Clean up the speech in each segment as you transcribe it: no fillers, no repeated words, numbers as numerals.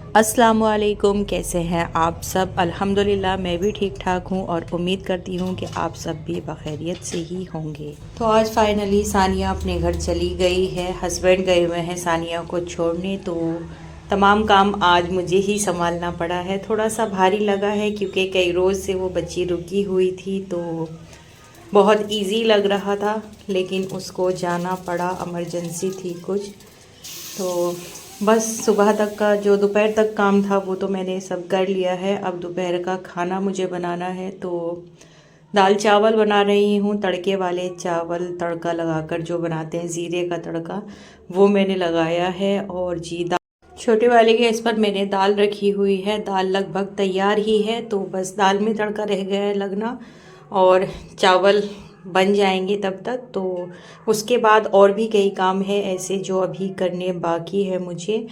अस्सलामुअलैकुम, कैसे हैं आप सब। अल्हम्दुलिल्लाह मैं भी ठीक ठाक हूँ और उम्मीद करती हूँ कि आप सब भी बखैरियत से ही होंगे। तो आज फाइनली सानिया अपने घर चली गई है। हस्बैंड गए हुए हैं सानिया को छोड़ने, तो तमाम काम आज मुझे ही संभालना पड़ा है। थोड़ा सा भारी लगा है क्योंकि कई रोज़ से वो बच्ची रुकी हुई थी, तो बहुत इजी लग रहा था, लेकिन उसको जाना पड़ा, इमरजेंसी थी कुछ। तो बस सुबह तक का जो दोपहर तक काम था वो तो मैंने सब कर लिया है। अब दोपहर का खाना मुझे बनाना है, तो दाल चावल बना रही हूँ। तड़के वाले चावल, तड़का लगाकर जो बनाते हैं ज़ीरे का तड़का, वो मैंने लगाया है। और जी दाल छोटे वाले गैस पर मैंने दाल रखी हुई है। दाल लगभग तैयार ही है, तो बस दाल में तड़का रह गया है लगना, और चावल बन जाएंगे तब तक। तो उसके बाद और भी कई काम है ऐसे जो अभी करने बाकी है मुझे।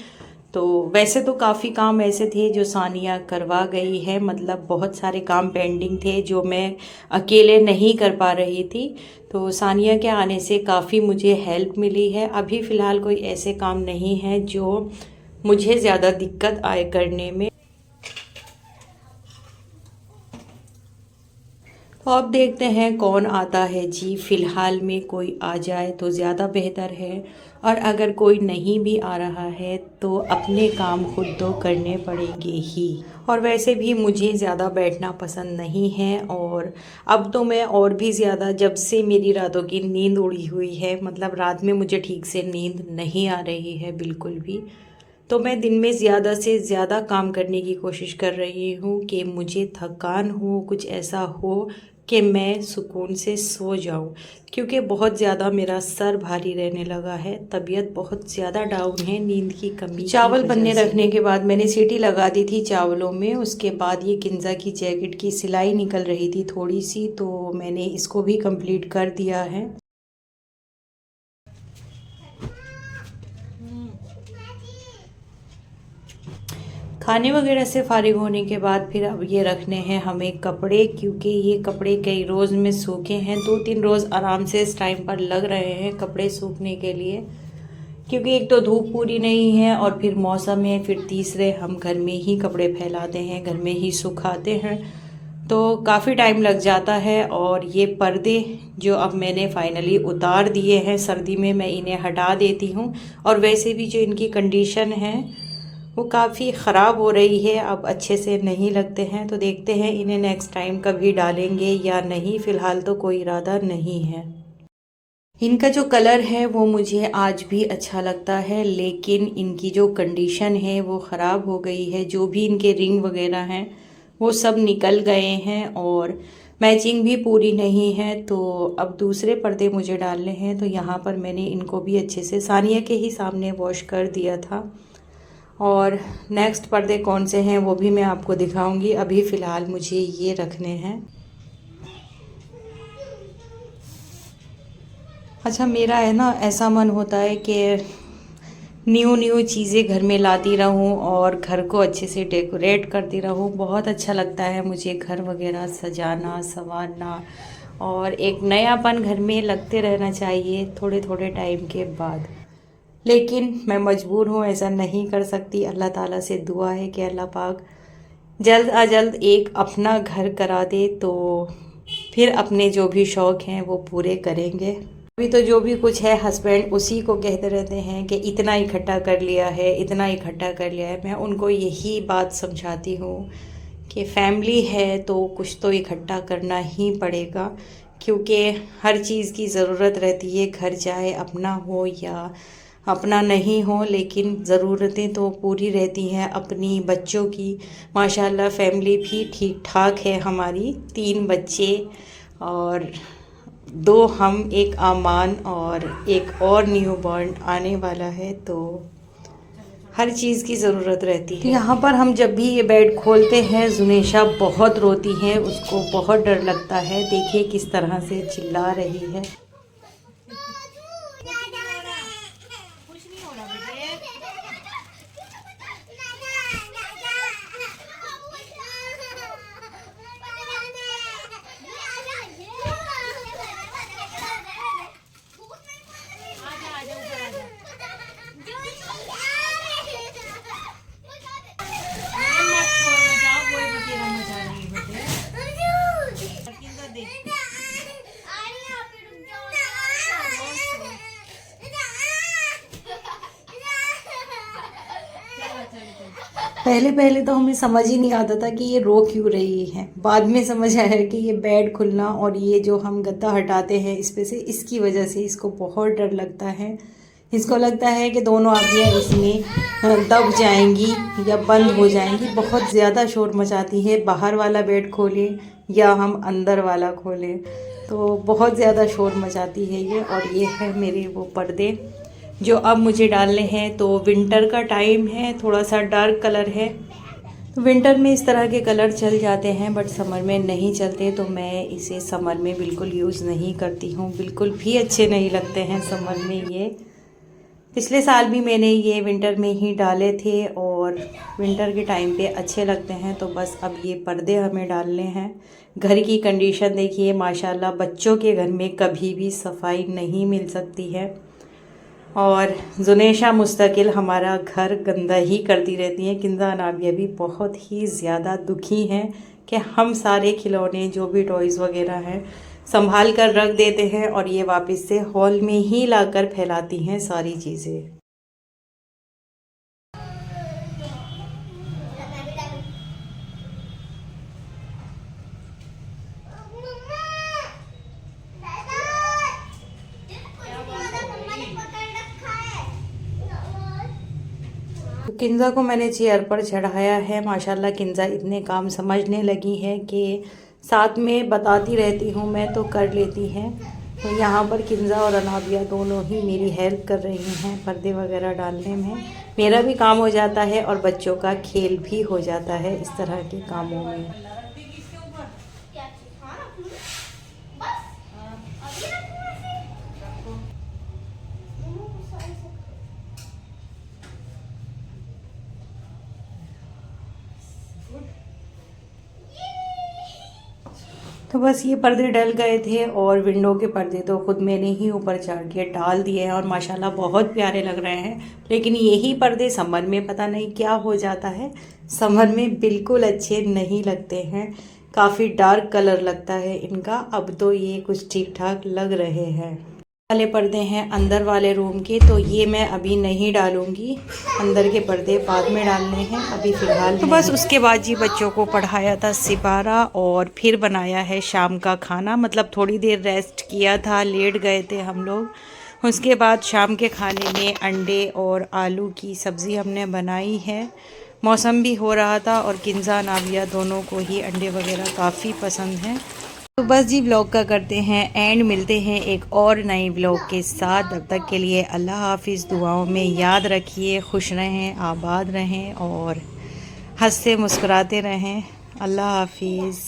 तो वैसे तो काफ़ी काम ऐसे थे जो सानिया करवा गई है, मतलब बहुत सारे काम पेंडिंग थे जो मैं अकेले नहीं कर पा रही थी। तो सानिया के आने से काफ़ी मुझे हेल्प मिली है। अभी फ़िलहाल कोई ऐसे काम नहीं है जो मुझे ज़्यादा दिक्कत आए करने में। तो अब देखते हैं कौन आता है जी। फ़िलहाल में कोई आ जाए तो ज़्यादा बेहतर है, और अगर कोई नहीं भी आ रहा है तो अपने काम खुद तो करने पड़ेंगे ही। और वैसे भी मुझे ज़्यादा बैठना पसंद नहीं है, और अब तो मैं और भी ज़्यादा, जब से मेरी रातों की नींद उड़ी हुई है, मतलब रात में मुझे ठीक से नींद नहीं आ रही है बिल्कुल भी, तो मैं दिन में ज़्यादा से ज़्यादा काम करने की कोशिश कर रही हूँ कि मुझे थकान हो, कुछ ऐसा हो कि मैं सुकून से सो जाऊँ। क्योंकि बहुत ज़्यादा मेरा सर भारी रहने लगा है, तबीयत बहुत ज़्यादा डाउन है नींद की कमी। चावल बनने रखने के बाद मैंने सीटी लगा दी थी चावलों में। उसके बाद ये किंजा की जैकेट की सिलाई निकल रही थी थोड़ी सी, तो मैंने इसको भी कंप्लीट कर दिया है। खाने वगैरह से फारिग होने के बाद फिर अब ये रखने हैं हमें कपड़े, क्योंकि ये कपड़े कई रोज़ में सूखे हैं। 2-3 रोज़ आराम से इस टाइम पर लग रहे हैं कपड़े सूखने के लिए, क्योंकि एक तो धूप पूरी नहीं है और फिर मौसम है, फिर तीसरे हम घर में ही कपड़े फैलाते हैं, घर में ही सुखाते हैं, तो काफ़ी टाइम लग जाता है। और ये पर्दे जो अब मैंने फाइनली उतार दिए हैं, सर्दी में मैं इन्हें हटा देती हूँ। और वैसे भी जो इनकी कंडीशन है वो काफ़ी ख़राब हो रही है, अब अच्छे से नहीं लगते हैं। तो देखते हैं इन्हें नेक्स्ट टाइम कभी डालेंगे या नहीं, फ़िलहाल तो कोई इरादा नहीं है। इनका जो कलर है वो मुझे आज भी अच्छा लगता है, लेकिन इनकी जो कंडीशन है वो ख़राब हो गई है। जो भी इनके रिंग वगैरह हैं वो सब निकल गए हैं, और मैचिंग भी पूरी नहीं है। तो अब दूसरे पर्दे मुझे डालने हैं, तो यहाँ पर मैंने इनको भी अच्छे से सानिया के ही सामने वॉश कर दिया था। और नेक्स्ट पर्दे कौन से हैं वो भी मैं आपको दिखाऊंगी। अभी फ़िलहाल मुझे ये रखने हैं। अच्छा, मेरा है ना ऐसा मन होता है कि न्यू न्यू चीज़ें घर में लाती रहूं और घर को अच्छे से डेकोरेट करती रहूं। बहुत अच्छा लगता है मुझे घर वगैरह सजाना, संवारना, और एक नयापन घर में लगते रहना चाहिए थोड़े थोड़े टाइम के बाद। लेकिन मैं मजबूर हूँ, ऐसा नहीं कर सकती। अल्लाह ताला से दुआ है कि अल्लाह पाक जल्द अज जल्द एक अपना घर करा दे, तो फिर अपने जो भी शौक़ हैं वो पूरे करेंगे। अभी तो जो भी कुछ है हस्बैंड उसी को कहते रहते हैं कि इतना इकट्ठा कर लिया है, इतना इकट्ठा कर लिया है। मैं उनको यही बात समझाती हूँ कि फैमिली है तो कुछ तो इकट्ठा करना ही पड़ेगा, क्योंकि हर चीज़ की ज़रूरत रहती है, घर चाहे अपना हो या अपना नहीं हो, लेकिन ज़रूरतें तो पूरी रहती हैं अपनी। बच्चों की माशाल्लाह फैमिली भी ठीक ठाक है हमारी। 3 बच्चे और 2 हम, एक आमान और एक और न्यू बॉर्न आने वाला है, तो हर चीज़ की ज़रूरत रहती है। यहाँ पर हम जब भी ये बेड खोलते हैं जुनेशा बहुत रोती है, उसको बहुत डर लगता है। देखिए किस तरह से चिल्ला रही है। पहले पहले तो हमें समझ ही नहीं आता था कि ये रो क्यों रही है। बाद में समझ आया कि ये बेड खुलना और ये जो हम गद्दा हटाते हैं इस पे से, इसकी वजह से इसको बहुत डर लगता है। इसको लगता है कि दोनों आंखें इसमें दब जाएंगी या बंद हो जाएंगी। बहुत ज़्यादा शोर मचाती है, बाहर वाला बेड खोलें या हम अंदर वाला खोलें तो बहुत ज़्यादा शोर मचाती है ये। और ये है मेरे वो पर्दे जो अब मुझे डालने हैं। तो विंटर का टाइम है, थोड़ा सा डार्क कलर है, तो विंटर में इस तरह के कलर चल जाते हैं बट समर में नहीं चलते, तो मैं इसे समर में बिल्कुल यूज़ नहीं करती हूँ। बिल्कुल भी अच्छे नहीं लगते हैं समर में ये। पिछले साल भी मैंने ये विंटर में ही डाले थे और विंटर के टाइम पे अच्छे लगते हैं। तो बस अब ये पर्दे हमें डालने हैं। घर की कंडीशन देखिए माशाल्लाह, बच्चों के घर में कभी भी सफाई नहीं मिल सकती है और जुनेशा मुस्तकिल हमारा घर गंदा ही करती रहती हैं। किंजा अनाबिया भी बहुत ही ज़्यादा दुखी हैं कि हम सारे खिलौने जो भी टॉयज़ वगैरह हैं संभाल कर रख देते हैं और ये वापस से हॉल में ही लाकर फैलाती हैं सारी चीज़ें। तो किंजा को मैंने चेयर पर चढ़ाया है। माशाल्लाह किंजा इतने काम समझने लगी है कि साथ में बताती रहती हूँ मैं तो कर लेती हैं। तो यहाँ पर किंजा और अनाबिया दोनों ही मेरी हेल्प कर रही हैं पर्दे वगैरह डालने में। मेरा भी काम हो जाता है और बच्चों का खेल भी हो जाता है इस तरह के कामों में। तो बस ये पर्दे डल गए थे और विंडो के पर्दे तो खुद मैंने ही ऊपर चढ़ के डाल दिए हैं और माशाल्लाह बहुत प्यारे लग रहे हैं। लेकिन यही पर्दे समर में पता नहीं क्या हो जाता है, समर में बिल्कुल अच्छे नहीं लगते हैं, काफ़ी डार्क कलर लगता है इनका। अब तो ये कुछ ठीक ठाक लग रहे हैं। वाले पर्दे हैं अंदर वाले रूम के, तो ये मैं अभी नहीं डालूंगी, अंदर के पर्दे बाद में डालने हैं, अभी फ़िलहाल। तो बस उसके बाद जी बच्चों को पढ़ाया था सिपारा और फिर बनाया है शाम का खाना। मतलब थोड़ी देर रेस्ट किया था, लेट गए थे हम लोग। उसके बाद शाम के खाने में अंडे और आलू की सब्ज़ी हमने बनाई है। मौसम भी हो रहा था और किंजा नाविया दोनों को ही अंडे वगैरह काफ़ी पसंद हैं। तो बस जी व्लॉग का करते हैं एंड, मिलते हैं एक और नई व्लॉग के साथ। तब तक के लिए अल्लाह हाफिज़। दुआओं में याद रखिए, खुश रहें, आबाद रहें और हंसते मुस्कुराते रहें। अल्लाह हाफिज़।